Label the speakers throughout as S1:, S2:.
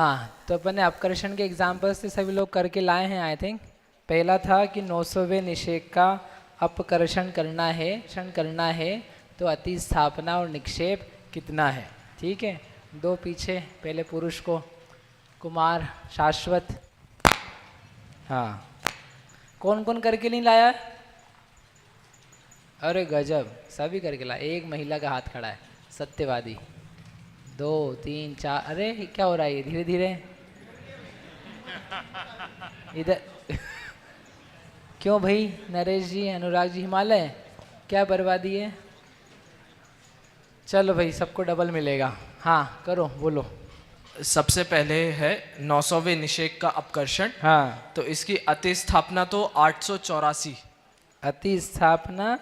S1: हाँ, तो अपन ने अपकर्षण के एग्जाम्पल्स से सभी लोग करके लाए हैं आई थिंक। पहला था कि 900वें निषेक का अपकर्षण करना है तो अतिस्थापना और निक्षेप कितना है। ठीक है, दो पीछे, पहले पुरुष को, कुमार, शाश्वत। हाँ, कौन कौन करके नहीं लाया? अरे गजब, सभी करके लाया। एक महिला का हाथ खड़ा है, सत्यवादी। 2 3 4, अरे क्या हो रहा है? धीरे धीरे इधर क्यों भाई? नरेश जी, अनुराग जी, हिमालय क्या बर्बादी है? चलो भाई, सबको डबल मिलेगा। हाँ करो, बोलो।
S2: सबसे पहले है 900वें निषेक का अपकर्षण।
S1: हाँ,
S2: तो इसकी अतिस्थापना तो 884।
S1: अति स्थापना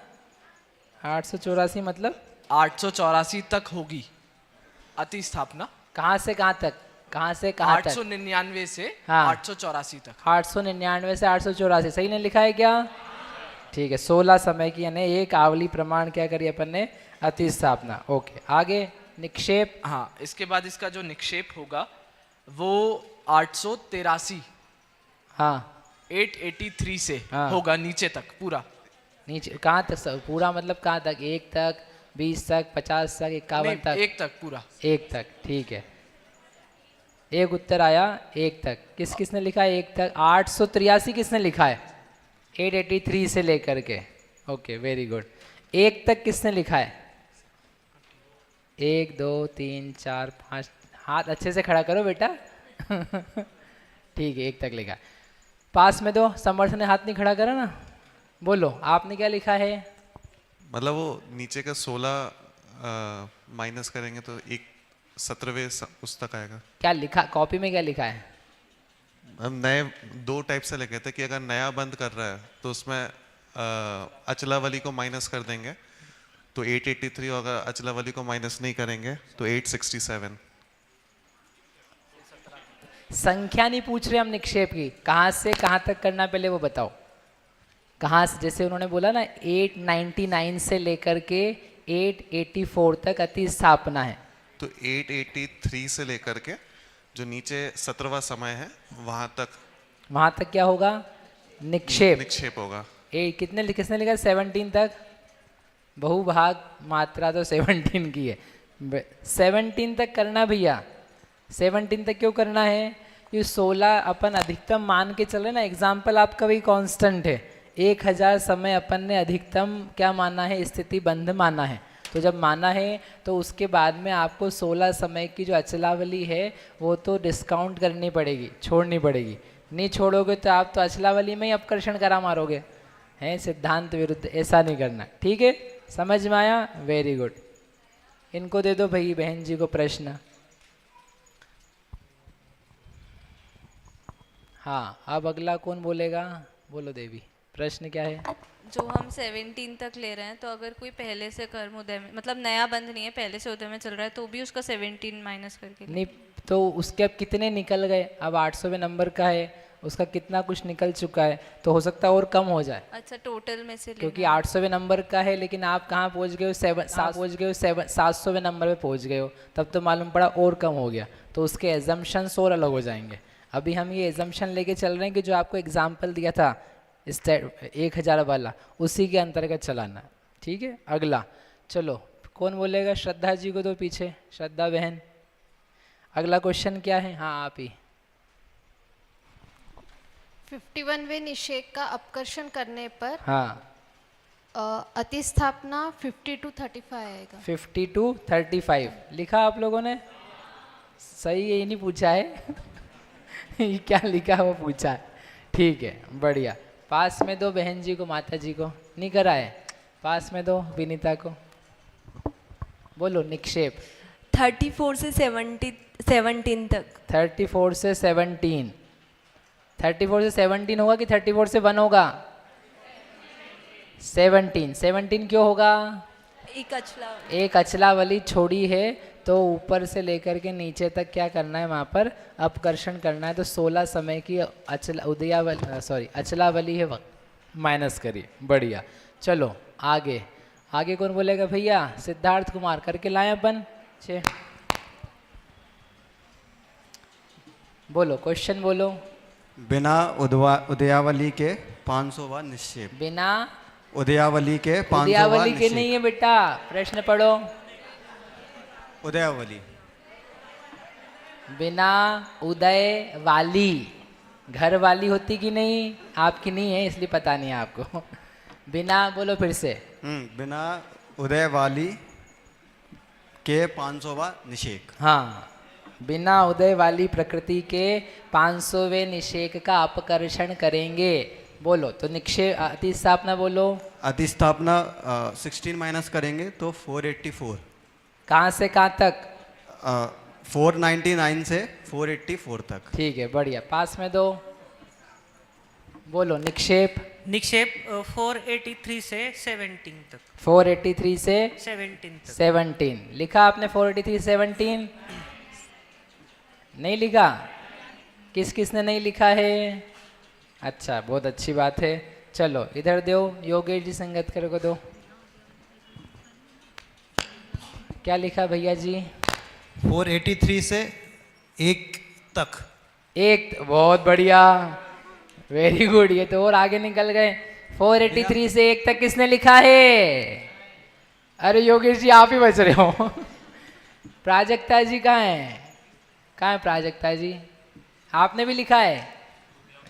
S1: 884 मतलब
S2: 884 तक होगी अतिस्थापना।
S1: कहाँ से कहाँ तक? कहाँ से कहाँ तक?
S2: 899 से
S1: हाँ।
S2: 884 तक।
S1: 899 से 884, सही ने लिखा है क्या? ठीक है, 16 समय की, यानी एक आवली प्रमाण क्या करिए अपन ने? अति स्थापना। ओके, आगे निक्षेप।
S2: हाँ, इसके बाद इसका जो निक्षेप होगा वो 883,
S1: हाँ
S2: 883 से
S1: हाँ।
S2: होगा नीचे तक पूरा।
S1: नीचे कहाँ तक? पूरा मतलब कहाँ तक? 1 तक, 20 तक, 50 तक, 51
S2: नहीं,
S1: तक?
S2: 1 तक पूरा।
S1: 1 तक, ठीक है। एक उत्तर आया 1 तक। किसने लिखा है 1 तक? 883 किसने लिखा है? 883 से लेकर के। Okay, very good. 1 तक किसने लिखा है? 1 2 3 4 5, हाथ अच्छे से खड़ा करो बेटा। ठीक है, 1 तक लिखा है। पास में दो, समर्थ ने हाथ नहीं खड़ा करा ना। बोलो, आपने क्या लिखा है?
S3: मतलब वो नीचे का 16 माइनस करेंगे तो एक 17वें उस तक आएगा।
S1: क्या लिखा कॉपी में? क्या लिखा है?
S3: हम नए 2 टाइप से लिखे थे कि अगर नया बंद कर रहा है तो उसमें अचलावली को माइनस कर देंगे तो 883, और अगर अचलावली को माइनस नहीं करेंगे तो 867।
S1: संख्या नहीं पूछ रहे हम निक्षेप की, कहाँ से कहाँ तक करना पहले वो बताओ। कहाँ से? जैसे उन्होंने बोला ना 899 से लेकर के 884 तक अति स्थापना है।
S3: तो 883 से लेकर के जो नीचे 17वां समय है वहां तक
S1: क्या होगा?
S3: निक्षेप होगा।
S1: किसने लिखा? 17 तक। बहुभाग मात्रा तो 17 की है। 17 तक करना भैया। 17 तक क्यों करना है? ये 16 अपन अधिकतम मान के चल रहे ना। एग्जाम्पल आपका वही कांस्टेंट है। 1000 समय अपन ने अधिकतम क्या माना है? स्थिति बंध माना है। तो जब माना है तो उसके बाद में आपको 16 समय की जो अचलावली है वो तो डिस्काउंट करनी पड़ेगी, छोड़नी पड़ेगी। नहीं छोड़ोगे तो आप तो अचलावली में ही अपकर्षण करा मारोगे। हैं, सिद्धांत विरुद्ध। ऐसा नहीं करना, ठीक है? समझ में आया? Very good. इनको दे दो भाई, बहन जी को प्रश्न। हाँ, अब अगला कौन बोलेगा? बोलो देवी, प्रश्न क्या है?
S4: जो हम 17 तक ले रहे हैं, तो अगर कोई पहले से कर्म उदय में, मतलब नया बंद नहीं है, पहले से उदय में चल रहा है, तो भी उसका 17 माइनस करके
S1: नहीं, तो उसके अब कितने निकल गए? अब 800वें नंबर का है, उसका कितना कुछ निकल चुका है, तो हो सकता है और कम हो जाए।
S4: अच्छा, टोटल में से
S1: क्योंकि 800वें नंबर का है, लेकिन आप कहाँ पहुँच गए हो? 700वें नंबर पे पहुँच गए हो, तब तो मालूम पड़ा और कम हो गया, तो उसके एजम्पशंस और अलग हो जाएंगे। अभी हम ये एजम्पशन लेके चल रहे हैं कि जो आपको एग्जाम्पल दिया था 1000 वाला, उसी के अंतर्गत चलाना। ठीक है, अगला चलो, कौन बोलेगा? श्रद्धा जी को दो पीछे, श्रद्धा बहन। अगला क्वेश्चन क्या है? हाँ, आप ही।
S5: 51वें निषेक का अपकर्षण करने पर
S1: हाँ,
S5: अतिस्थापना 50 to 35 आएगा।
S1: 50 to 35 लिखा आप लोगों ने? सही है, ये नहीं पूछा है। ये क्या लिखा है वो पूछा है। ठीक है, बढ़िया। पास में दो बहन जी को, माता जी को नहीं करा है? पास में दो विनीता को। बोलो निक्षेप।
S6: 34 से 17 तक।
S1: 34 से 17। 34 से 17 होगा कि 34 से 1 होगा? 17 क्यों होगा? एक अचलावली छोड़ी है, तो ऊपर से लेकर के नीचे तक क्या करना है? वहाँ पर अपकर्षण करना है। तो 16 समय की अचलावली है, माइनस करिए। बढ़िया, चलो आगे। आगे कौन बोलेगा भैया? सिद्धार्थ कुमार करके लाए अपन। बोलो क्वेश्चन बोलो।
S7: बिना उदयावली के 500वां निक्षेप।
S1: बिना
S7: उदयावली के 500वां
S1: उदयावली के
S7: निक्षेप।
S1: नहीं है बेटा, प्रश्न पढ़ो।
S7: उदयावली।
S1: बिना उदय वाली, घर वाली होती कि नहीं? आपकी नहीं है इसलिए पता नहीं है आपको। बिना, बोलो फिर से।
S7: बिना उदयवाली के 500वां निषेक।
S1: हाँ, बिना उदय वाली प्रकृति के 500वें निषेक का अपकर्षण करेंगे। बोलो तो निक्षेप अतिस्थापना बोलो।
S7: अतिस्थापना 16 माइनस करेंगे तो 484।
S1: कहाँ से कहाँ तक?
S7: 499 से 484 तक।
S1: ठीक है, बढ़िया, पास में दो। बोलो निक्षेप।
S8: निक्षेप 483 से 17 तक।
S1: 483 से
S8: 17 तक।
S1: 17 लिखा आपने? 483 17 नहीं लिखा? किस किस ने नहीं लिखा है? अच्छा, बहुत अच्छी बात है। चलो इधर दो, योगेश जी संगतकर को दो। क्या लिखा भैया जी?
S9: 483 से 1 तक।
S1: एक, बहुत बढ़िया, वेरी गुड, ये तो और आगे निकल गए। 483 से 1 तक किसने लिखा है? अरे योगेश जी आप ही बच रहे हो। प्राजक्ता जी कहाँ हैं? कहाँ है प्राजक्ता जी? आपने भी लिखा है?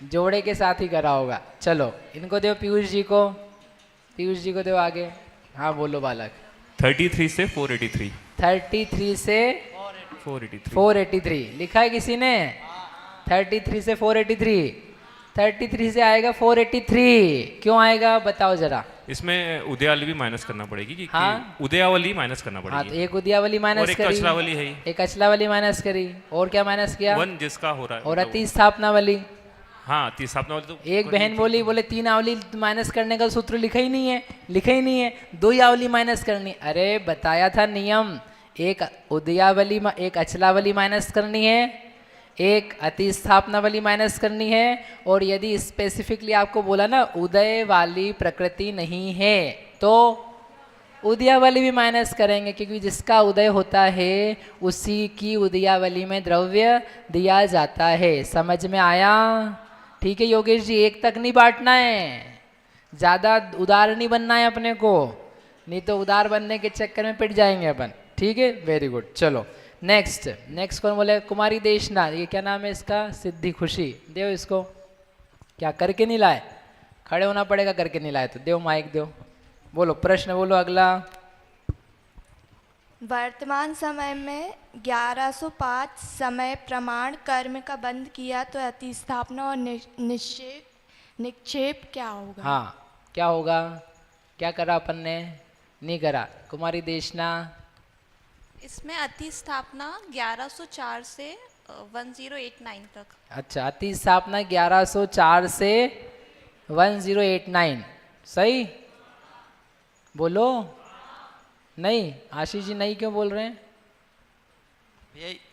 S1: जोड़े के साथ ही करा होगा। चलो इनको दो, पीयूष जी को, पीयूष जी को दो आगे। हाँ बोलो बालक।
S10: 33 से 483।
S1: 33 से
S10: 483।
S1: 483 लिखा है किसी ने? 33 से 483। 33 से आएगा 483, क्यों आएगा बताओ जरा।
S10: इसमें उदयावली भी माइनस करना पड़ेगी कि
S1: हाँ?
S10: उदयावली माइनस करना
S1: हाँ,
S10: पड़ेगी।
S1: तो एक उदयावली माइनस
S10: और एक
S1: करी,
S10: अचलावली है ही।
S1: एक अचलावली माइनस करी, और क्या माइनस किया?
S10: 1 जिसका हो रहा है।
S1: और अति स्थापना वाली।
S10: हाँ, अतिस्थापना वाली तो
S1: एक बहन बोली, बोले 3 आवली माइनस करने का सूत्र लिखा ही नहीं है, लिखा ही नहीं है, 2 ही आवली माइनस करनी। अरे बताया था नियम, एक उदयावली, एक अचलावली माइनस करनी है, एक अतिस्थापना वाली माइनस करनी है, और यदि स्पेसिफिकली आपको बोला ना उदय वाली प्रकृति नहीं है तो उदयावली भी माइनस करेंगे, क्योंकि जिसका उदय होता है उसी की उदयावली में द्रव्य दिया जाता है। समझ में आया? ठीक है योगेश जी, 1 तक नहीं बांटना है, ज़्यादा उदार नहीं बनना है अपने को, नहीं तो उदार बनने के चक्कर में पिट जाएंगे अपन। ठीक है, वेरी गुड। चलो नेक्स्ट कौन बोले? कुमारी देशनाथ, ये क्या नाम है इसका? सिद्धि खुशी, दो इसको। क्या करके नहीं लाए? खड़े होना पड़ेगा, करके नहीं लाए तो दो, माइक दो। बोलो प्रश्न बोलो अगला।
S6: वर्तमान समय में 1105 समय प्रमाण कर्म का बंद किया तो अतिस्थापना और निक्षेप क्या होगा?
S1: हाँ, क्या होगा? क्या करा अपन ने? नहीं करा। कुमारी देशना,
S11: इसमें अतिस्थापना 1104 से 1089 तक।
S1: अच्छा, अति स्थापना 1104 से 1089, सही बोलो। नहीं, आशीष जी नहीं क्यों बोल रहे हैं?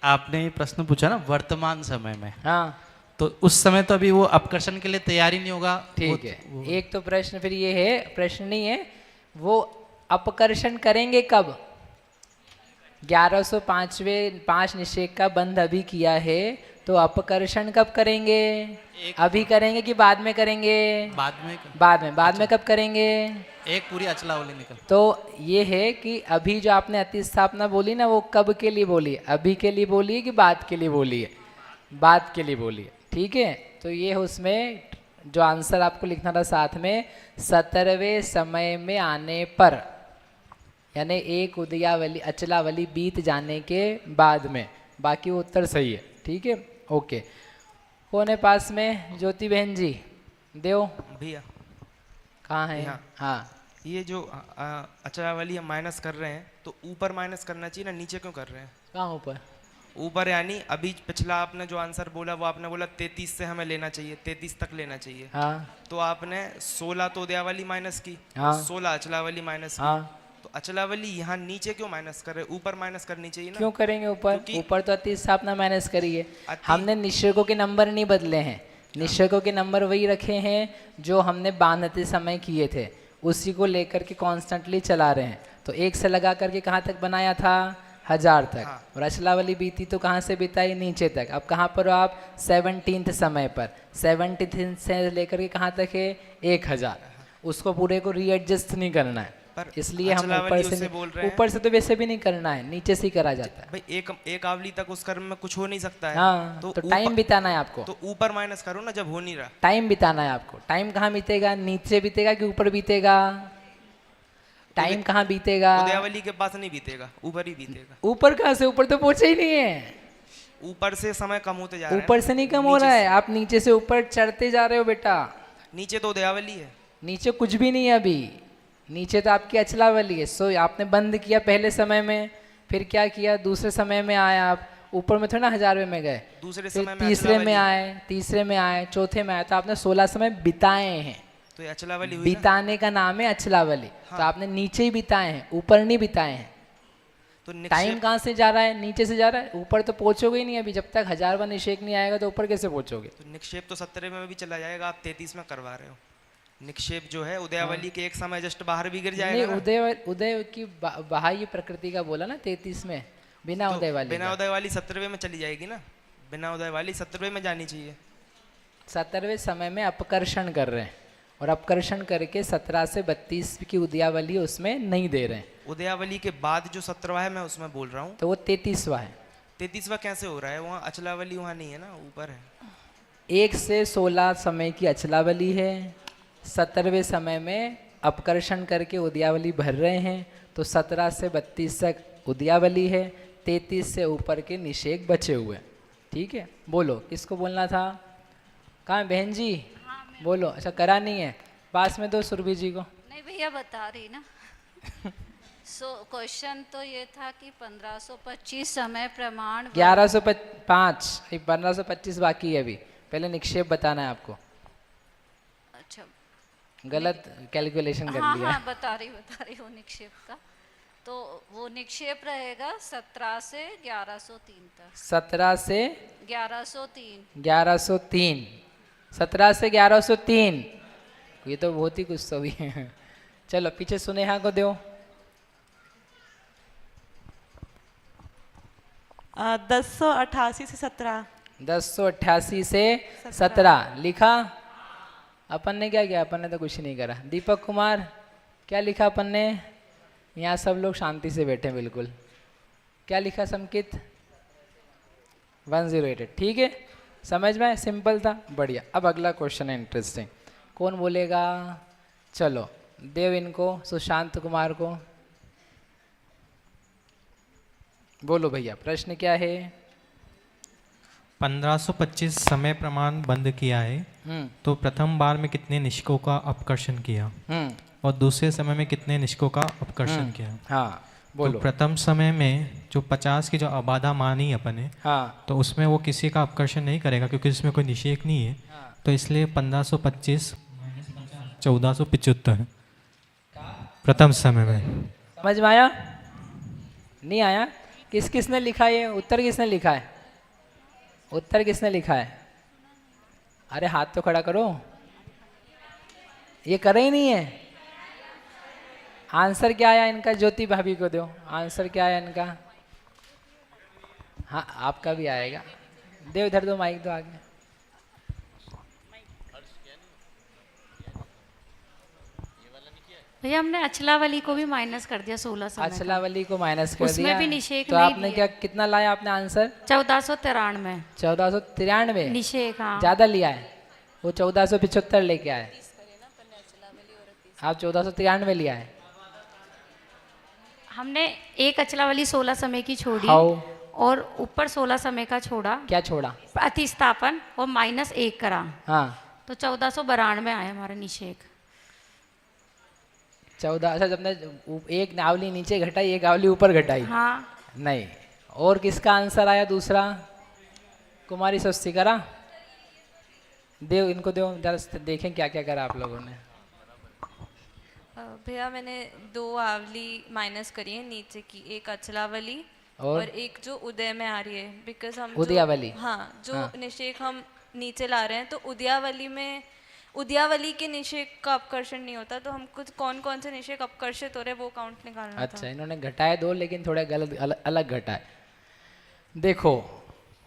S9: आपने ये प्रश्न पूछा ना वर्तमान समय में,
S1: हाँ,
S9: तो उस समय तो अभी वो अपकर्षण के लिए तैयारी नहीं होगा।
S1: ठीक है। एक तो प्रश्न फिर ये है, प्रश्न नहीं है, वो अपकर्षण करेंगे कब? 1105 निषेक का बंध अभी किया है, तो अपकर्षण कब करेंगे? अभी करेंगे कि बाद में करेंगे? बाद में कब करेंगे?
S9: एक पूरी अचलावली निकल।
S1: तो ये है कि अभी जो आपने अतिस्थापना बोली ना, वो कब के लिए बोली? अभी के लिए बोली है कि बाद के लिए बोली है? बाद के लिए बोली है। ठीक है, तो ये है उसमें जो आंसर आपको लिखना था साथ में, 17वें समय में आने पर, यानी एक उदयावली अचलावली बीत जाने के बाद में। बाकी वो उत्तर सही है। ठीक है, ओके। कौन है पास में? ज्योति बहन जी, देव
S12: भैया
S1: कहाँ है? हाँ,
S12: ये जो अचलावली हम माइनस कर रहे हैं, तो ऊपर माइनस करना चाहिए ना, नीचे क्यों कर रहे हैं?
S1: कहाँ ऊपर?
S12: ऊपर यानी अभी पिछला आपने जो आंसर बोला वो आपने बोला 33 से हमें लेना चाहिए, 33 तक लेना चाहिए।
S1: हाँ,
S12: तो आपने 16 तो उदयावली माइनस की,
S1: हाँ,
S12: 16 अचलावली माइनस की।
S1: हाँ,
S12: तो अचलावली यहाँ नीचे क्यों माइनस कर रहे? ऊपर माइनस करनी चाहिए ना।
S1: क्यों करेंगे ऊपर? ऊपर तो अति स्थापना माइनस करी है।
S12: अति-
S1: हमने निश्चयकों के नंबर नहीं बदले हैं, निश्चयकों के नंबर वही रखे हैं जो हमने बांधते समय किए थे, उसी को लेकर के कॉन्स्टेंटली चला रहे हैं। तो 1 से लगा करके कहाँ तक बनाया था? 1000 तक।
S12: हाँ।
S1: और अचलावली बीती तो कहाँ से बिताई? नीचे तक। अब कहाँ पर हो आप? 17th समय पर। 17th से लेकर के कहाँ तक है? 1000। उसको पूरे को रीएडजस्ट नहीं करना है,
S12: पर
S1: इसलिए हम ऊपर
S12: अचलावली
S1: से
S12: उससे बोल रहे हैं।
S1: ऊपर से तो वैसे भी नहीं करना है, नीचे से ही करा जाता है।
S12: भाई एक आवली तक उस कर्म में कुछ हो नहीं सकता है।
S1: हाँ, तो टाइम
S12: ऊपर-
S1: बिताना है आपको।
S12: तो ऊपर माइनस करो ना, जब हो नहीं रहा।
S1: टाइम बिताना है आपको। टाइम कहाँ बीतेगा? नीचे बीतेगा कि ऊपर बीतेगा? टाइम कहाँ बीतेगा?
S12: उदयावली के पास नहीं बीतेगा, ऊपर ही बीतेगा।
S1: ऊपर कहाँ से? ऊपर तो पहुंचे ही नहीं है।
S12: ऊपर से समय कम होते जा रहा है।
S1: ऊपर से नहीं कम हो रहा है, आप नीचे से ऊपर चढ़ते जा रहे हो बेटा।
S12: नीचे तो उदयावली है।
S1: नीचे कुछ भी नहीं है अभी, नीचे तो आपकी अचलावली है। सो आपने बंद किया पहले समय में, फिर क्या किया? दूसरे समय में आए आप, ऊपर में थोड़ा ना 1000वें में गए,
S12: दूसरे
S1: फिर
S12: समय में
S1: तीसरे में
S12: अचलावली।
S1: आए, तीसरे में आए, चौथे में आए, तो आपने 16 समय बिताए हैं।
S12: तो ये अचलावली हुई ना?
S1: बिताने का नाम है अचलावली। तो आपने नीचे ही बिताए हैं, ऊपर नहीं बिताए हैं।
S12: तो
S1: टाइम
S12: निक्षेप
S1: कहाँ से जा रहा है? नीचे से जा रहा है। ऊपर तो पहुंचोगे ही नहीं अभी, जब तक 1000वां निषेक नहीं आएगा तो ऊपर कैसे पहुंचोगे?
S12: तो निक्षेप तो 17 में भी चला जाएगा, आप 33 में करवा रहे हो। निक्षेप जो है उदयावली के एक समय जस्ट बाहर भी गिर
S1: नहीं,
S12: जाएगा ना।
S1: उदय की बाह्य प्रकृति का बोला ना 33 में, बिना
S12: तो
S1: उदय वाली
S12: बिना
S1: का।
S12: उदय वाली 17वें में चली जाएगी ना। बिना उदय वाली 17वें में जानी चाहिए।
S1: 17वें समय में अपकर्षण कर रहे हैं, और अपकर्षण करके 17 से 32 की उदयावली उसमें नहीं दे रहे हैं,
S12: उदयावली के बाद जो 17वां है मैं उसमें बोल रहा हूँ।
S1: तो वो 33वां है।
S12: 33वां कैसे हो रहा है? वहाँ अचलावली वहाँ नहीं है ना, ऊपर है।
S1: 1 से 16 समय की अचलावली है, 17वें समय में अपकर्षण करके उदयावली भर रहे हैं, तो 17 से 32 तक उदयावली है, 33 से ऊपर के निषेक बचे हुए। ठीक है, बोलो किसको बोलना था? कहाँ है बहन जी? बोलो। अच्छा, करा नहीं है, पास में दो सुरभि जी को।
S13: नहीं भैया, बता रही ना। क्वेश्चन तो ये था कि 1525 समय प्रमाण
S1: 1105, 1525 बाकी है अभी, पहले निक्षेप बताना है आपको।
S13: अच्छा,
S1: गलत कैलकुलेशन कर
S13: हाँ
S1: लिया।
S13: हाँ, बता रही हूँ निक्षेप का। तो वो निक्षेप रहेगा 17 से 1103 तक।
S1: 17 से
S13: 1103।
S1: 1103, 17 से 1103, ये तो बहुत ही कुछ तो भी है। चलो पीछे सुनेहा को दो।
S14: 1088 से 17।
S1: 1088 से 17 लिखा। अपन ने क्या किया? अपन ने तो कुछ नहीं करा। दीपक कुमार, क्या लिखा अपन ने? यहाँ सब लोग शांति से बैठे बिल्कुल। क्या लिखा संकित? 1088। ठीक है, समझ में? सिंपल था, बढ़िया। अब अगला क्वेश्चन है इंटरेस्टिंग। कौन बोलेगा? चलो देव इनको, सुशांत कुमार को। बोलो भैया, प्रश्न क्या है?
S15: 1525 समय प्रमाण बंद किया है, तो प्रथम बार में कितने निष्कों का अपकर्षण किया और दूसरे समय में कितने निष्कों का अपकर्षण किया?
S1: हाँ बोलो।
S15: तो प्रथम समय में जो 50 की जो अबाधा मानी अपन ने,
S1: हाँ,
S15: तो उसमें वो किसी का अपकर्षण नहीं करेगा क्योंकि इसमें कोई निषेक नहीं है। तो इसलिए 1525 1475 प्रथम समय में।
S1: समझ में आया? नहीं आया? किसने लिखा ये उत्तर? किसने लिखा है उत्तर? किसने लिखा है? अरे हाथ तो खड़ा करो। ये करे ही नहीं है। आंसर क्या आया इनका? ज्योति भाभी को दो आंसर। क्या आया इनका? हाँ, आपका भी आएगा। दे इधर दो, माइक दो आगे।
S13: भैया हमने अचलावली को भी माइनस कर दिया 16 समय।
S1: अचलावली को माइनस कर
S13: उसमें
S1: दिया,
S13: भी निषेक
S1: तो
S13: नहीं
S1: आपने
S13: दिया।
S1: क्या कितना लाया आपने आंसर?
S13: 1493।
S1: 1493
S13: निषेक, हाँ।
S1: ज्यादा लिया है। वो 1475 लेके आए, आप 1493 लिया है।
S13: हमने एक अचलावली 16 समय की छोड़ी और ऊपर 16 समय का छोड़ा।
S1: क्या छोड़ा?
S13: अतिस्थापन और -1 करा।
S1: हाँ,
S13: तो 1492 आया हमारा निषेक।
S1: 14। अच्छा, जब ने एक नावली नीचे घटाई, एक आवली ऊपर घटाई।
S13: हाँ।
S1: नहीं, और किसका आंसर आया दूसरा? कुमारी स्वस्ति करा। देव इनको दो जरा, देखें क्या क्या करा आप लोगों ने।
S4: भैया मैंने 2 आवली माइनस करी है नीचे की, एक अचलावली और एक जो उदय में आ रही है। बिकॉज हम
S1: उदयावली,
S4: हाँ, जो निषेक हम नीचे ला रहे हैं, तो उदयावली में उद्यावली के निषेक का अपकर्षण नहीं होता, तो हम कुछ कौन कौन से निषेक अपकर्षित हो रहे वो काउंट निकालना
S1: अच्छा, इन्होंने घटाए 2 लेकिन थोड़े गलत अलग घटाए। देखो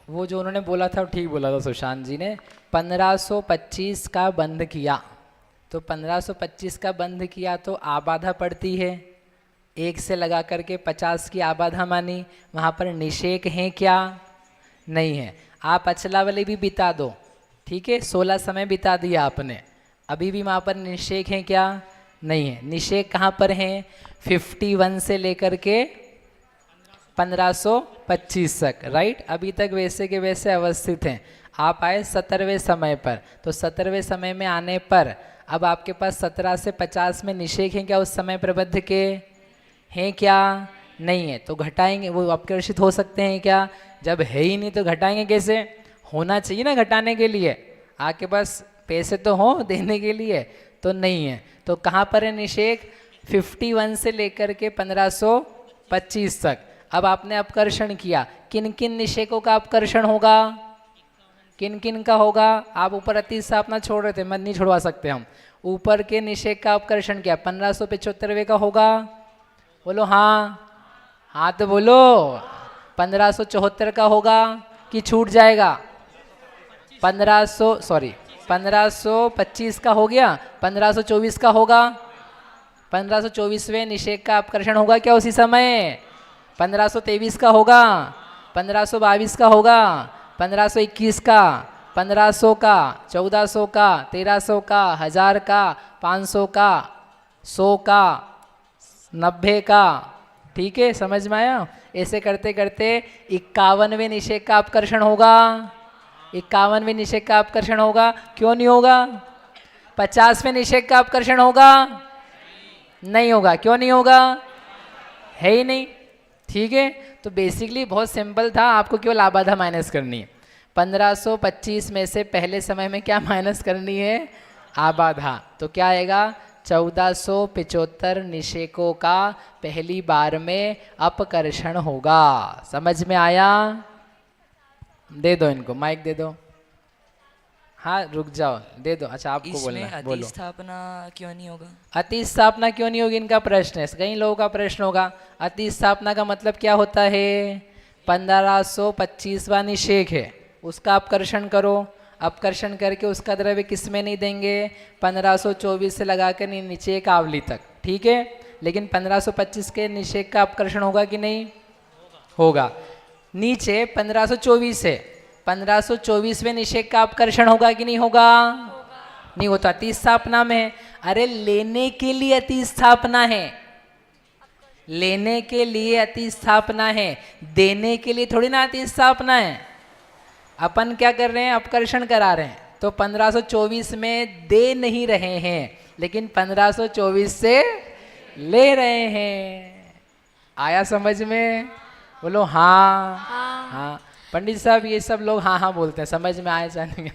S1: वो जो उन्होंने बोला था ठीक बोला था सुशांत जी ने। 1525 का बंध किया, तो 1525 का बंध किया तो आबाधा पड़ती है, 1 से लगा करके 50 की आबाधा मानी। वहाँ पर निषेक हैं क्या? नहीं है। आप अचला वाली भी बिता दो, ठीक है, 16 समय बिता दिया आपने, अभी भी वहाँ पर निषेक हैं क्या? नहीं है। निषेक कहाँ पर हैं? 51 से लेकर के 1525 तक, राइट। अभी तक वैसे के वैसे अवस्थित हैं। आप आए 17वें समय पर, तो 17वें समय में आने पर अब आपके पास 17 से 50 में निषेक हैं क्या? उस समय प्रबद्ध के हैं क्या? नहीं है। तो घटाएंगे, वो अपकर्षित हो सकते हैं क्या? जब है ही नहीं तो घटाएंगे कैसे? होना चाहिए ना घटाने के लिए, आपके पास पैसे तो हो देने के लिए, तो नहीं है। तो कहाँ पर है निषेक? 51 से लेकर के 1525 तक। अब आपने अपकर्षण किया, किन किन निषेकों का अपकर्षण होगा? किन किन का होगा? आप ऊपर अति स्थापना छोड़ रहे थे, मत नहीं छोड़वा सकते हम। ऊपर के निषेक का अपकर्षण किया, 1575वें का होगा? बोलो हाँ, हाँ तो बोलो। 1574 का होगा कि छूट जाएगा? 1525 का हो गया, 1524 का होगा? 1524वें निषेक का अपकर्षण होगा क्या उसी समय? 1523 का होगा? 1522 का होगा? 1521 का? 1500 का? 1400 का? 1300 का? 1000 का? 500 का? 100 का? 90 का? ठीक है, समझ में आया? ऐसे करते करते 51वें निषेक का अपकर्षण होगा। 51वें निषेक का अपकर्षण होगा, क्यों नहीं होगा? 50वें निषेक का अपकर्षण होगा? नहीं होगा। क्यों नहीं होगा? है ही नहीं। ठीक है, तो बेसिकली बहुत सिंपल था, आपको केवल आबाधा माइनस करनी है। 1525 में से पहले समय में क्या माइनस करनी है? आबाधा। तो क्या आएगा? 1475 निषेकों का पहली बार में अपकर्षण होगा। समझ में आया? दे दो इनको, माइक दे दो। हाँ रुक जाओ, दे दो। अच्छा आपको बोलना है, बोलो।
S16: अतिस्थापना क्यों नहीं होगा?
S1: अतिस्थापना क्यों नहीं होगी, इनका प्रश्न है, कई लोगों का प्रश्न होगा। अतिस्थापना का मतलब क्या होता है? 1525वां निषेक है, उसका अपकर्षण करो। अपकर्षण करके उसका द्रव्य किस में नहीं देंगे? 1524 से लगा कर नीचे एक आवली तक, ठीक है। लेकिन 1525 के निषेक का अपकर्षण होगा कि नहीं? होगा। नीचे 1524 है, 1524वें निषेक का अपकर्षण होगा कि नहीं होगा? नहीं होता, अतिस्थापना में। अरे लेने के लिए अतिस्थापना है, लेने के लिए अतिस्थापना है, देने के लिए थोड़ी ना अतिस्थापना है। अपन क्या कर रहे हैं? अपकर्षण करा रहे हैं। तो 1524 में दे नहीं रहे हैं, लेकिन 1524 से ले रहे हैं। आया समझ में? बोलो हाँ। हाँ पंडित साहब, ये सब लोग हाँ हाँ बोलते हैं, समझ में आया जाने।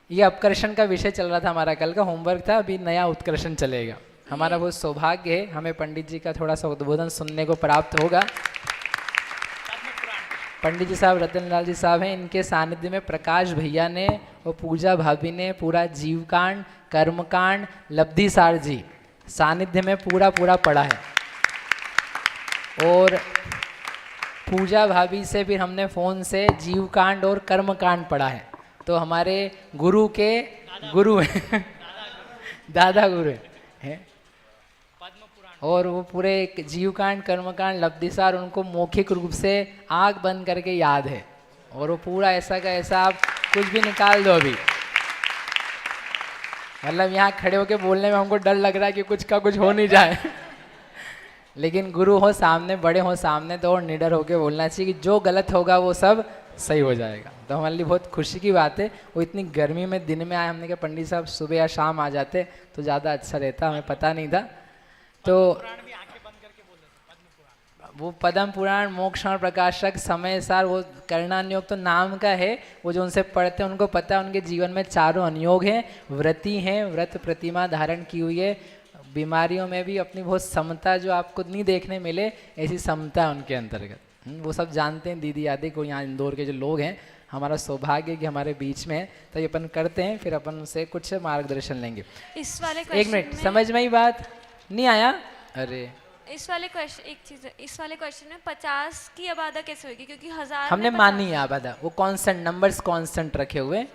S1: ये अपकर्षण का विषय चल रहा था हमारा, कल का होमवर्क था, अभी नया उत्कर्षण चलेगा। हमारा बहुत सौभाग्य है, हमें पंडित जी का थोड़ा सा उद्बोधन सुनने को प्राप्त होगा। पंडित जी साहब रतनलाल जी साहब हैं, इनके सानिध्य में प्रकाश भैया ने और पूजा भाभी ने पूरा जीवकांड, कर्मकांड, लब्धिसार जी सानिध्य में पूरा पढ़ा है। और पूजा भाभी से फिर हमने फ़ोन से जीवकांड और कर्मकांड पढ़ा है। तो हमारे गुरु के गुरु हैं, दादा गुरु हैं। और वो पूरे जीवकांड, कर्मकांड, लब्धिसार उनको मौखिक रूप से आँख बंद करके याद है। और वो पूरा ऐसा का ऐसा, आप कुछ भी निकाल दो अभी। मतलब यहाँ खड़े होके बोलने में हमको डर लग रहा है कि कुछ का कुछ हो नहीं जाए। लेकिन गुरु हो सामने, बड़े हो सामने, तो और निडर होके बोलना चाहिए कि जो गलत होगा वो सब सही हो जाएगा। तो हमारे लिए बहुत खुशी की बात है। वो इतनी गर्मी में दिन में आए, हमने कहा पंडित साहब सुबह या शाम आ जाते तो ज़्यादा अच्छा रहता, हमें पता नहीं था। तो वो पद्म पुराण, मोक्षण प्रकाशक, समय सार, वो करणानुयोग तो नाम का है। वो जो उनसे पढ़ते हैं उनको पता है उनके जीवन में चारों अनुयोग हैं, व्रती हैं, व्रत प्रतिमा धारण की हुई है। बीमारियों में भी अपनी बहुत समता, जो आपको नहीं देखने मिले, ऐसी समता है उनके अंतर्गत। वो सब जानते हैं, दीदी आदि को, यहाँ इंदौर के जो लोग हैं हमारा सौभाग्य कि हमारे बीच में है, तो ये अपन करते हैं, फिर अपन उनसे कुछ मार्गदर्शन लेंगे।
S4: इस वाले
S1: एक मिनट, समझ में ही बात नहीं आया? अरे
S4: इस वाले क्वेश्चन, एक चीज है, इस वाले क्वेश्चन में 50 की आबादा कैसे होगी, क्योंकि 1000
S1: हमने मानी है आबादा, वो कांस्टेंट नंबर्स कांस्टेंट रखे हुए,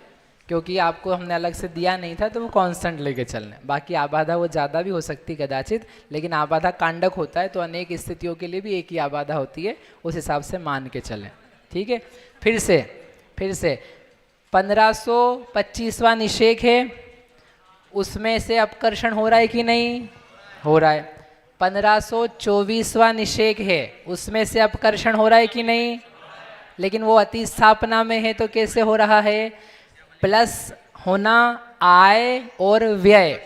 S1: क्योंकि आपको हमने अलग से दिया नहीं था, तो वो कांस्टेंट लेके चलने। बाकी आबादा वो ज़्यादा भी हो सकती कदाचित, लेकिन आबादा कांडक होता है, तो अनेक स्थितियों के लिए भी एक ही आबादा होती है, उस हिसाब से मान के चलें। ठीक है, फिर से 1525वां निषेक है, उसमें से अपकर्षण हो रहा है कि नहीं? हो रहा है। 1524वां निषेक है, उसमें से अपकर्षण हो रहा है कि नहीं? लेकिन वो अति स्थापना में है, तो कैसे हो रहा है? प्लस होना आय और व्यय।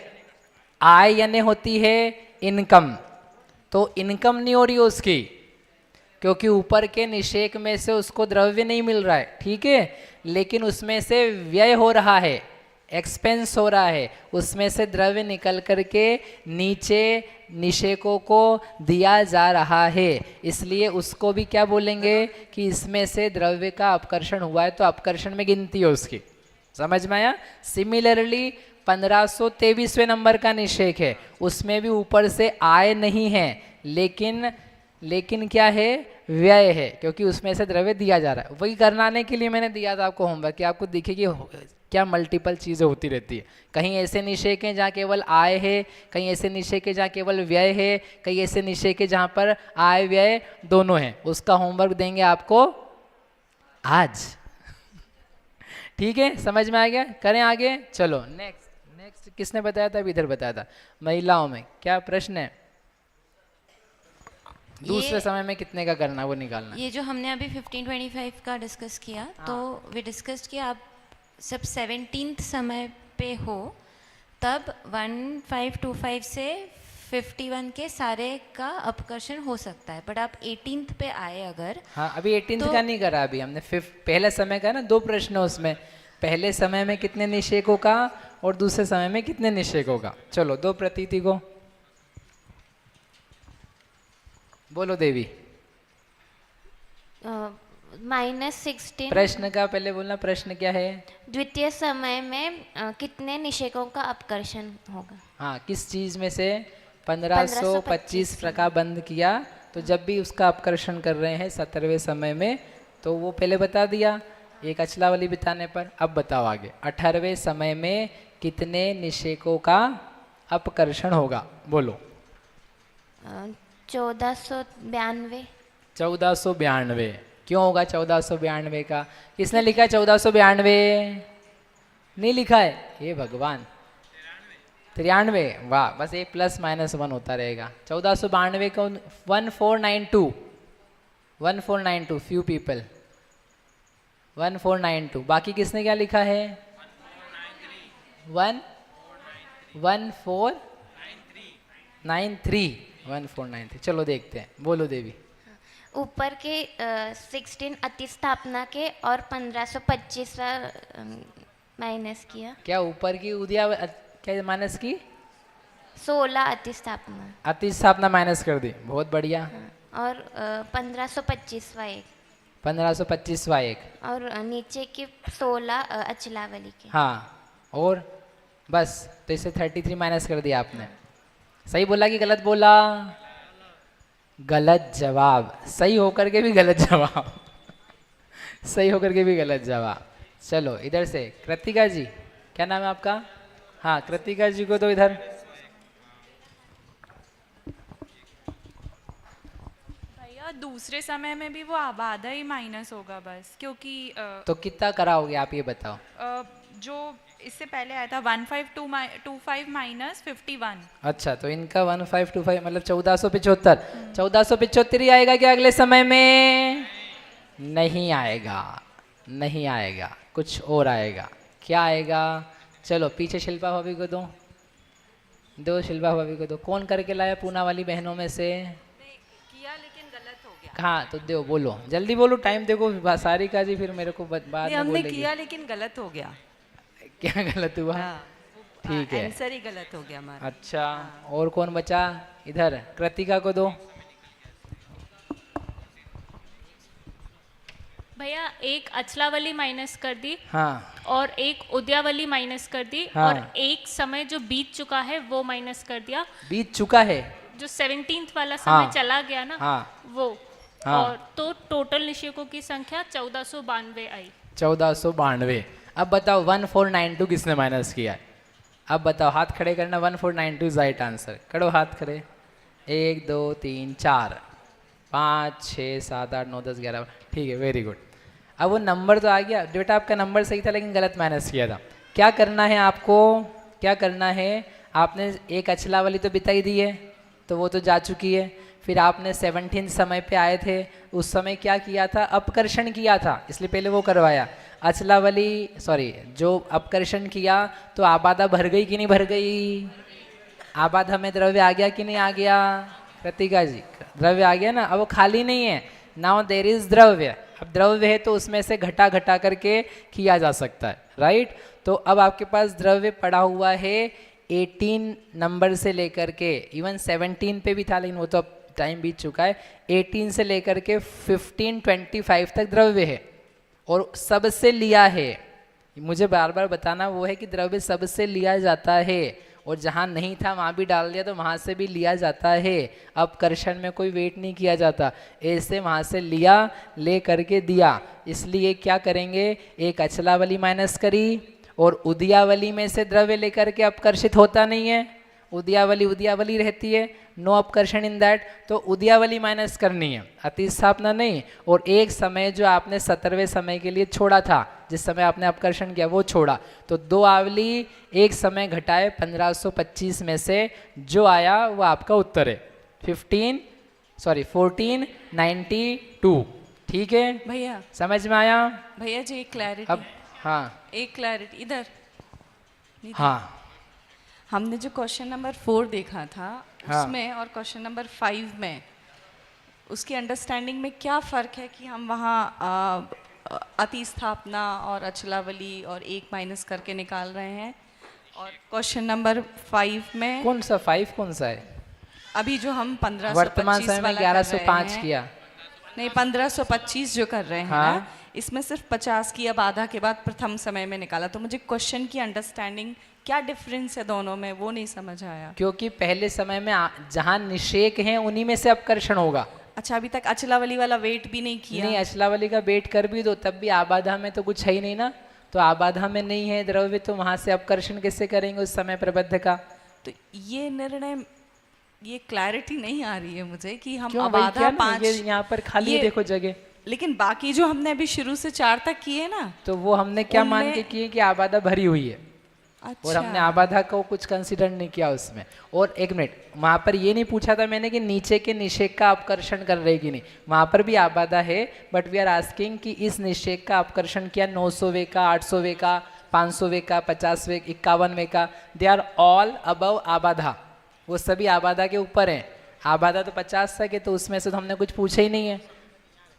S1: आय यानी होती है इनकम, तो इनकम नहीं हो रही उसकी, क्योंकि ऊपर के निषेक में से उसको द्रव्य नहीं मिल रहा है, ठीक है, लेकिन उसमें से व्यय हो रहा है, एक्सपेंस हो रहा है, उसमें से द्रव्य निकल करके नीचे निषेकों को दिया जा रहा है, इसलिए उसको भी क्या बोलेंगे कि इसमें से द्रव्य का अपकर्षण हुआ है, तो अपकर्षण में गिनती है उसकी। समझ में आया? सिमिलरली 1523वें नंबर का निषेक है, उसमें भी ऊपर से आय नहीं है, लेकिन क्या है? व्यय है, क्योंकि उसमें से द्रव्य दिया जा रहा है। वही करनाने के लिए मैंने दिया था आपको होमवर्क, कि आपको दिखे कि क्या मल्टीपल चीज़ें होती रहती है। कहीं ऐसे निषेक हैं जहाँ केवल आय है, कहीं ऐसे निषेक है जहाँ केवल व्यय है, कहीं ऐसे निषेक है जहाँ पर आय व्यय दोनों हैं। उसका होमवर्क देंगे आपको आज। ठीक है, समझ में आ गया? करें आगे, चलो नेक्स्ट किसने बताया था? अभी इधर बताया था, महिलाओं में क्या प्रश्न है? दूसरे समय में कितने का करना वो निकालना।
S17: ये जो हमने अभी 1525 का डिस्कस किया, तो वी डिस्कस किया आप जब 17th समय पे हो तब 1525 से 51 के सारे का अपकर्षण हो सकता है, बट आप 18th पे आए अगर।
S1: हाँ, अभी 18th का नहीं करा, अभी हमने पहले समय का ना 2 प्रश्न उसमें, पहले समय में कितने निषेकों का और दूसरे समय में कितने निषेकों का। चलो 2 प्रतीति को बोलो देवी।
S5: -16
S1: प्रश्न का पहले बोलना, प्रश्न क्या है?
S5: द्वितीय समय में कितने निषेकों का अपकर्षण होगा?
S1: हाँ, किस चीज में से? 1525 प्रकार बंद किया, तो जब भी उसका अपकर्षण कर रहे हैं 17वें समय में, तो वो पहले बता दिया एक अचला वाली बिताने पर। अब बताओ आगे, 18वें समय में कितने निषेकों का अपकर्षण होगा? बोलो।
S5: 1492।
S1: 1492 क्यों होगा 1492 का? किसने लिखा है 1492? नहीं लिखा है, हे भगवान। 93, वाह, बस एक +-1 होता रहेगा। 1492 को 1492 फ्यू पीपल 1492। बाकी किसने क्या लिखा है? 1493। चलो देखते हैं, बोलो देवी।
S5: ऊपर के 16 अति स्थापना के और 1525 माइनस किया।
S1: क्या ऊपर की उदिया क्या माइनस की?
S5: 16 अति स्थापना।
S1: अति स्थापना माइनस कर दी, बहुत बढ़िया।
S5: और 1525वां एक।
S1: 1525वां एक।
S5: और नीचे की 16 अचलावली के।
S1: हाँ, और बस, तो इसे 33 माइनस कर दिया आपने। सही बोला कि गलत बोला? गलत जवाब। सही होकर के भी गलत जवाब। सही होकर के भी गलत जवाब। चलो इधर से कृतिका जी, क्या नाम है आपका? हाँ, कृतिका जी को तो इधर।
S18: भैया दूसरे समय में भी वो आबादा ही माइनस होगा बस, क्योंकि
S1: तो कितना कराओगे आप ये बताओ?
S18: जो इससे पहले आया था 1525 माइनस 51।
S1: अच्छा, तो इनका 1525 मतलब 1475। 1475 ही आएगा क्या अगले समय में? नहीं आएगा, नहीं आएगा, कुछ और आएगा। क्या आएगा? चलो पीछे शिल्पा भाभी को दो, शिल्पा भाभी को दो। कौन करके लाया पूना वाली बहनों में से?
S18: किया लेकिन गलत हो गया।
S1: हाँ, तो दो, बोलो जल्दी बोलो, टाइम देखो। सारिका जी फिर मेरे को बाद में बोलेगी।
S14: हमने किया लेकिन गलत हो गया।
S1: क्या गलत हुआ? ठीक है,
S14: आंसर ही गलत हो गया हमारा।
S1: अच्छा, और कौन बचा? इधर कृतिका को दो।
S19: भैया एक अचलावली माइनस कर दी
S1: हाँ
S19: और एक उद्यावली माइनस कर दी
S1: हाँ।
S19: और एक समय जो बीत चुका है वो माइनस कर दिया।
S1: बीत चुका है
S19: जो 17th वाला समय
S1: हाँ।
S19: चला गया ना
S1: हाँ।
S19: वो
S1: हाँ।
S19: और तो टोटल निषेकों की संख्या 1492 आई।
S1: 1492। अब बताओ 1492 किसने माइनस किया है? अब बताओ, हाथ खड़े करना। 1492 इज राइट आंसर। करो हाथ खड़े। 1 2 3 4 5 6 7 8 9 10 11। ठीक है, वेरी गुड। अब वो नंबर तो आ गया बेटा, आपका नंबर सही था लेकिन गलत माइनस किया था। क्या करना है आपको, क्या करना है? आपने एक अचला वाली तो बिता ही दी है, तो वो तो जा चुकी है। फिर आपने 17 समय पे आए थे, उस समय क्या किया था? अपकर्षण किया था, इसलिए पहले वो करवाया। अचलावली सॉरी जो अपकर्षण किया तो आबादा भर गई कि नहीं भर गई? आबादा में द्रव्य आ गया कि नहीं आ गया? कृतिका जी, द्रव्य आ गया ना। अब वो खाली नहीं है, नाउ देयर इज द्रव्य। अब द्रव्य है तो उसमें से घटा घटा करके किया जा सकता है, राइट? तो अब आपके पास द्रव्य पड़ा हुआ है 18 नंबर से लेकर के, इवन 17 पे भी था लेकिन वो तो अब टाइम बीत चुका है। 18 से लेकर के 1525 तक द्रव्य है और सबसे लिया है। मुझे बार बार बताना वो है कि द्रव्य सबसे लिया जाता है और जहाँ नहीं था वहाँ भी डाल दिया तो वहाँ से भी लिया जाता है। अपकर्षण में कोई वेट नहीं किया जाता, ऐसे वहाँ से लिया, ले करके दिया। इसलिए क्या करेंगे? एक अचलावली माइनस करी और उदयावली में से द्रव्य लेकर के अपकर्षित होता नहीं है। उदयावली उदयावली रहती है, नो अपकर्षण इन दैट, तो उदयावली माइनस करनी है, अतिस्थापना नहीं। और एक समय जो आपने 17वें समय के लिए छोड़ा था, जिस समय आपने अपकर्षण किया वो छोड़ा, तो 2 आवली एक समय घटाए 1525 में से जो आया वो आपका उत्तर है 1492। ठीक है
S14: भैया,
S1: समझ में आया?
S14: भैया जी एक क्लैरिटी।
S1: अब हाँ
S14: एक क्लैरिटी इधर।
S1: हाँ,
S14: हमने जो क्वेश्चन नंबर 4 देखा था
S1: हाँ।
S14: उसमें और क्वेश्चन नंबर 5 में उसकी अंडरस्टैंडिंग में क्या फ़र्क है कि हम वहाँ अतिस्थापना और अचलावली और एक माइनस करके निकाल रहे हैं, और क्वेश्चन नंबर 5 में
S1: कौन सा 5 कौन सा है?
S14: अभी जो हम 1525
S1: वर्तमान समय में 1105 किया
S14: नहीं, 1525 जो कर रहे हैं
S1: हाँ।
S14: ना, इसमें सिर्फ 50 की अब आधा के बाद प्रथम समय में निकाला। तो मुझे क्वेश्चन की अंडरस्टैंडिंग क्या डिफरेंस है दोनों में वो नहीं समझ आया।
S1: क्योंकि पहले समय में जहाँ निषेक हैं उन्हीं में से अपकर्षण होगा।
S14: अच्छा, अभी तक अचलावली वाला वेट भी नहीं किया?
S1: नहीं, अचलावली का वेट कर भी दो तब भी आबाधा में तो कुछ है ही नहीं ना। तो आबाधा में नहीं है द्रव्य, तो वहाँ से अपकर्षण कैसे करेंगे उस समय प्रबद्ध का?
S14: तो ये निर्णय, ये क्लैरिटी नहीं आ रही है मुझे कि हम
S1: क्यों?
S14: आबाधा 5
S1: यहाँ पर खाली है, देखो जगह।
S14: लेकिन बाकी जो हमने अभी शुरू से 4 तक किए ना,
S1: तो वो हमने क्या मान के किए कि आबाधा भरी हुई है।
S14: अच्छा।
S1: और हमने आबाधा को कुछ कंसिडर नहीं किया उसमें। और एक मिनट, वहाँ पर ये नहीं पूछा था मैंने कि नीचे के निषेक का अपकर्षण कर रहे कि नहीं, वहाँ पर भी आबाधा है, बट वी आर आस्किंग कि इस निषेक का अपकर्षण किया 900वें का, 800वें का, 500वें का, 50वें, 51वें का, दे आर ऑल अबव आबाधा, वो सभी आबाधा के ऊपर हैं। आबाधा तो 50 तक है, तो उसमें से तो हमने कुछ पूछा ही नहीं है।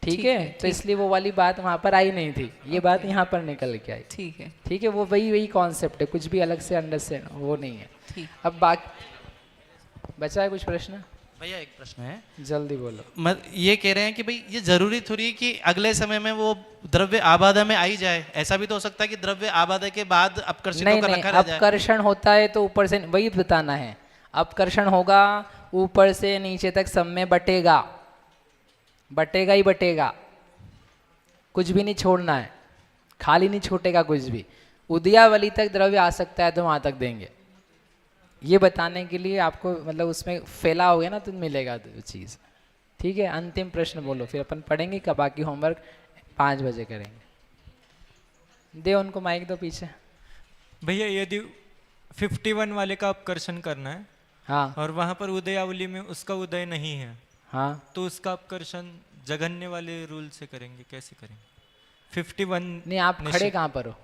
S1: ठीक है, तो इसलिए वो वाली बात वहाँ पर आई नहीं थी, ये बात यहाँ पर निकल के आई।
S14: ठीक है,
S1: ठीक है, वो वही कॉन्सेप्ट है, कुछ भी अलग से अंडरस्टैंड वो नहीं है।
S14: ठीक।
S1: अब बाकी बचा है कुछ प्रश्न?
S9: भैया एक प्रश्न है,
S1: जल्दी बोलो।
S9: ये कह रहे हैं कि भाई ये जरूरी थोड़ी है कि अगले समय में वो द्रव्य आबादा में आई जाए, ऐसा भी तो हो सकता है कि द्रव्य आबादा के बाद अपकर्षित होकर रखा रह जाए।
S1: अपकर्षण होता है तो ऊपर से वही बताना है, अपकर्षण होगा ऊपर से नीचे तक सब में बटेगा, बटेगा ही बटेगा, कुछ भी नहीं छोड़ना है, खाली नहीं छूटेगा कुछ भी। उदयावली तक द्रव्य आ सकता है तो वहाँ तक देंगे, ये बताने के लिए आपको, मतलब उसमें फैला हो गया ना तो मिलेगा चीज़। ठीक है, अंतिम प्रश्न बोलो, फिर अपन पढ़ेंगे का बाकी होमवर्क 5 बजे करेंगे। दे उनको माइक दो पीछे।
S20: भैया यदि 51 वाले का अपकर्षण करना है,
S1: हाँ,
S20: और वहाँ पर उदयावली में उसका उदय नहीं है,
S1: हाँ, तो
S20: उसका अपकर्षण जघन्य वाले रूल से करेंगे, कैसे करेंगे? 51
S1: नहीं, आप खड़े कहाँ पर हो?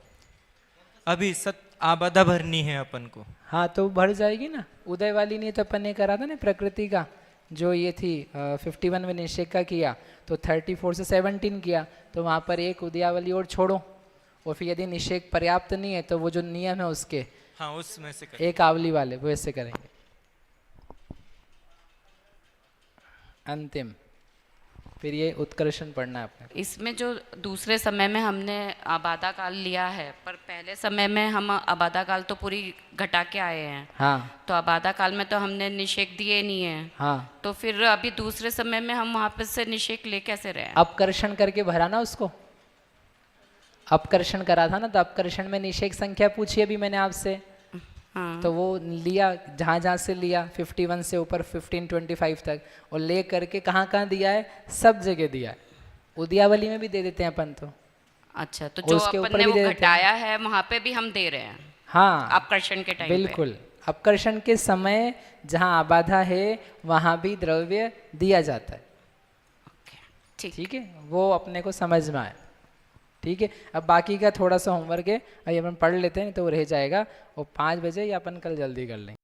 S20: अभी आबादा भरनी है अपन को।
S1: हाँ, तो भर जाएगी ना। उदय वाली नहीं तो अपन ने करा था ना प्रकृति का, जो ये थी 51 में निषेक का किया, तो 34 से 17 किया, तो वहाँ पर एक उदयावली और छोड़ो, और फिर यदि निषेक पर्याप्त नहीं है तो वो जो नियम है उसके,
S20: हाँ, उसमें से
S1: एक आवली वाले वो ऐसे करेंगे। अंतिम फिर ये उत्कर्षण पढ़ना है आपने।
S21: इसमें जो दूसरे समय में हमने आबादा काल लिया है, पर पहले समय में हम आबादा काल तो पूरी घटा के आए हैं।
S1: हाँ।
S21: तो आबादा काल में तो हमने निषेक दिए नहीं है।
S1: हाँ।
S21: तो फिर अभी दूसरे समय में हम वहाँ पे से निषेक ले कैसे रहे हैं?
S1: अपकर्षण करके भरा ना उसको, अपकर्षण करा था ना, तो अपकर्षण में निषेक संख्या पूछी अभी मैंने आपसे।
S21: हाँ।
S1: तो वो लिया जहाँ जहाँ से लिया 51 से ऊपर 1525 तक, और ले करके कहाँ कहाँ दिया है, सब जगह दिया है। उद्यावली में भी दे देते हैं अपन तो।
S21: अच्छा, तो जो अपन ने वो घटाया है वहाँ पे भी हम दे रहे हैं।
S1: हाँ,
S21: अपकर्षण के टाइम
S1: बिल्कुल। अपकर्षण के समय जहाँ आबाधा है वहाँ भी द्रव्य दिया जाता है। ठीक है, वो अपने को समझ में आए। ठीक है, अब बाकी का थोड़ा सा होमवर्क है, अभी अपन पढ़ लेते हैं तो वो रह जाएगा, और 5 बजे या अपन कल जल्दी कर लेंगे।